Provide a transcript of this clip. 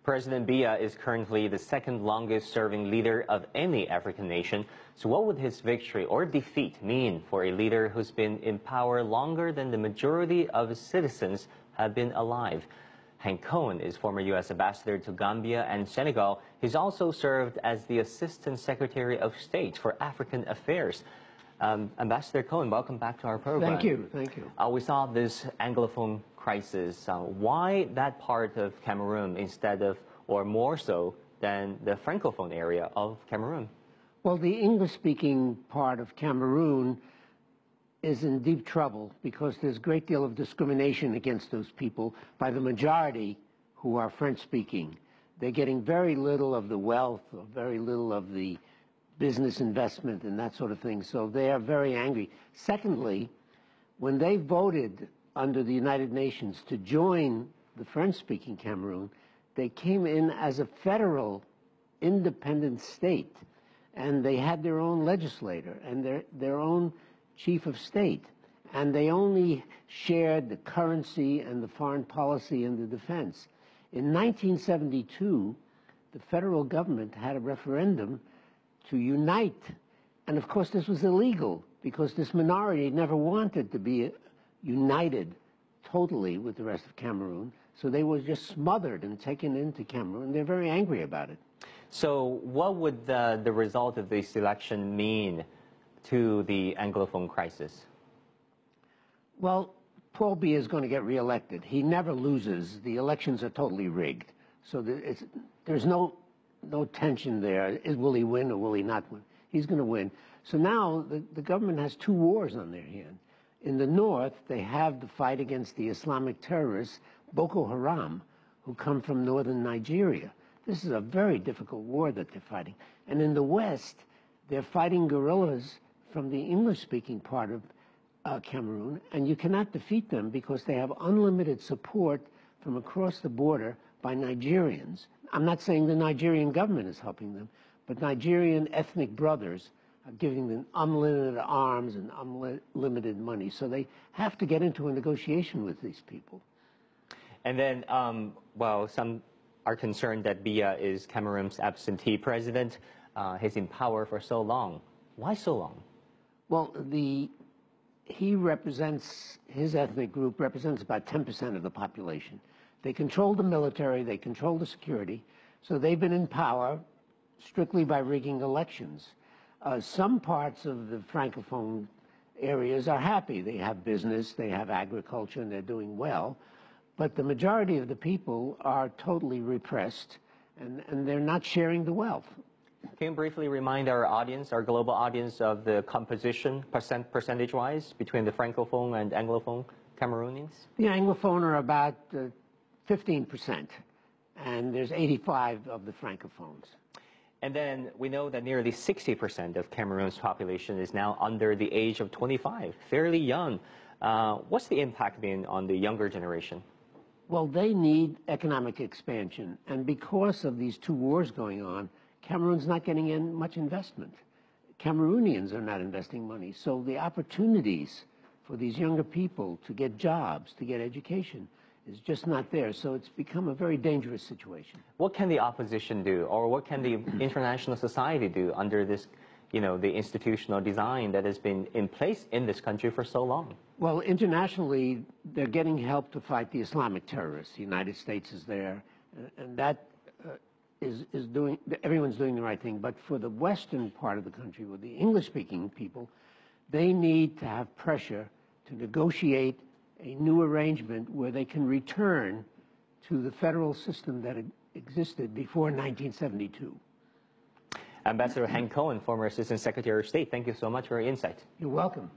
President Biya is currently the second longest serving leader of any African nation. So what would his victory or defeat mean for a leader who's been in power longer than the majority of his citizens have been alive? Cohen is former U.S. ambassador to Gambia and Senegal. He's also served as the Assistant Secretary of State for African Affairs. Ambassador Cohen, welcome back to our program. Thank you. Thank you. We saw this Anglophone crisis. Why that part of Cameroon instead of, or more so, than the Francophone area of Cameroon? Well, the English-speaking part of Cameroon is in deep trouble because there's a great deal of discrimination against those people by the majority who are French-speaking. They're getting very little of the wealth, or very little of the business investment and that sort of thing, so they are very angry. Secondly, when they voted under the United Nations to join the French-speaking Cameroon, they came in as a federal independent state, and they had their own legislator and their own chief of state, and they only shared the currency and the foreign policy and the defense. In 1972, the federal government had a referendum to unite, and of course this was illegal because this minority never wanted to be united totally with the rest of Cameroon, so they were just smothered and taken into Cameroon. They're very angry about it. So what would the result of this election mean to the Anglophone crisis? Well, Paul Biya is going to get reelected. He never loses. The elections are totally rigged, so there's no tension there. Will he win or will he not win? He's going to win. So now the government has two wars on their hand. In the north, they have the fight against the Islamic terrorists, Boko Haram, who come from northern Nigeria. This is a very difficult war that they're fighting. And in the west, they're fighting guerrillas from the English-speaking part of Cameroon, and you cannot defeat them because they have unlimited support from across the border by Nigerians. I'm not saying the Nigerian government is helping them, but Nigerian ethnic brothers are giving them unlimited arms and unlimited money. So they have to get into a negotiation with these people. And then, well, some are concerned that Biya is Cameroon's absentee president. He's in power for so long. Why so long? Well, his ethnic group represents about 10% of the population. They control the military, they control the security, so they've been in power strictly by rigging elections. Some parts of the Francophone areas are happy. They have business, they have agriculture, and they're doing well. But the majority of the people are totally repressed, and they're not sharing the wealth. Can you briefly remind our audience, our global audience, of the composition, percentage-wise, between the Francophone and Anglophone Cameroonians? The Anglophone are about 15%, and there's 85 of the Francophones. And then we know that nearly 60% of Cameroon's population is now under the age of 25, fairly young. What's the impact been on the younger generation? Well, they need economic expansion, and because of these two wars going on, Cameroon's not getting in much investment. Cameroonians are not investing money, so the opportunities for these younger people to get jobs, to get education, is just not there. So it's become a very dangerous situation. What can the opposition do, or what can the international society do under this, the institutional design that has been in place in this country for so long? Well, internationally, they're getting help to fight the Islamic terrorists. The United States is there, and that everyone's doing the right thing. But for the western part of the country, with the English-speaking people, they need to have pressure to negotiate a new arrangement where they can return to the federal system that existed before 1972. Ambassador Cohen, former Assistant Secretary of State, thank you so much for your insight. You're welcome.